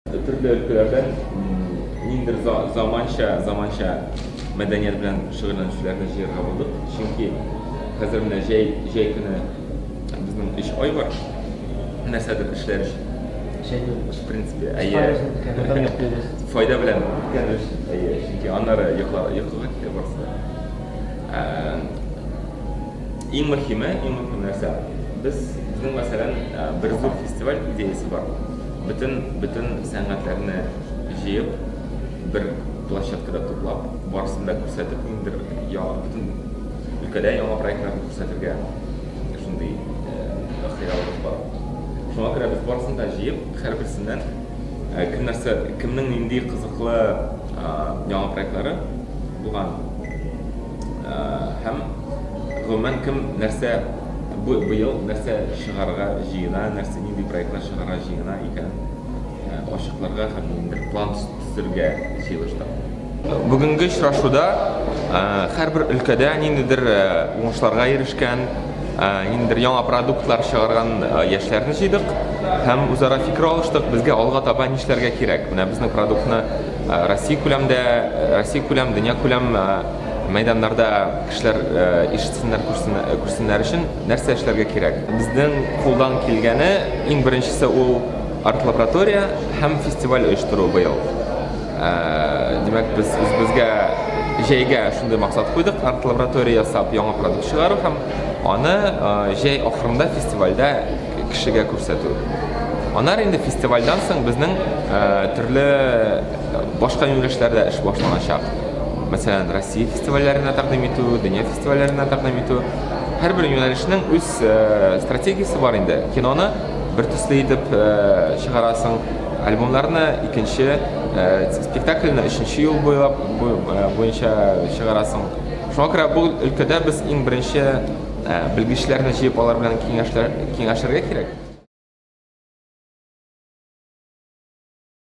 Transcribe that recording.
Türlü ülkelerden ninder zamanşa medeniyet bilen şөгыльләнүчеләрне җыярга булдык. Чөнки хәзер менә җәй көне безнең 3 ай бар. Нәрсәдер эшләр өчен. В принципе, файда белән үткәнеш. Чөнки аннары йокыга китә барсы. Иң мөһиме нәрсә. Безнең мәсәлән бер зур фестиваль идеясе бар. Bütün сәнгатьләрне җыеп bir площадкада туплап, барысын да күрсәтеп, инде бүтән өлкәдә яңа проектларны күрсәтергә шундый хыялыбыз бар. Шуңа күрә без барысын да җыеп, һәрберсеннән кемнең нинди кызыклы яңа проектлары булган һәм гомумән кем нәрсә быел нәрсә чыгарга җыена, нәрсә нинди проектлар чыгарга җыена икәнен ачыкларга һәм инде план төзергә җыелыштык. Бүгенге очрашуда һәрбер өлкәдә ниндидер уңышларга ирешкән, ниндидер яңа продуктлар чыгарган яшьләрне җыйдык һәм үзара фикер алыштык, безгә алга таба нишләргә кирәк. Менә безнең продуктны Россия күләм, дөнья күләм мәйданнарда кешеләр ишетсеннәр, күрсеннәр өчен нәрсә эшләргә кирәк. Безнең кулдан килгәне иң беренчесе ул арт-лаборатория һәм фестиваль оештыру быел. Демәк, безгә җәйгә шундый максат куйдык, арт-лаборатория ясап, яңа продукт чыгару һәм аны җәй ахырында фестивальдә кешегә күрсәтү. Аннары инде фестивальдән соң безнең төрле башка юнәлешләрдә эш башланачак. Мәсәлән, Россия фестивальләренә тәкъдим итү, дөнья фестивальләренә тәкъдим итү. Һәрбер юнәлешнең үз стратегиясе бар инде. Киноны бер төсле итеп чыгарасың, альбомларны икенче, спектакльне өченче ел буенча чыгарасың. Шуңа күрә бу өлкәдә без иң беренче белгечләрне җыеп алар белән киңәшергә кирәк.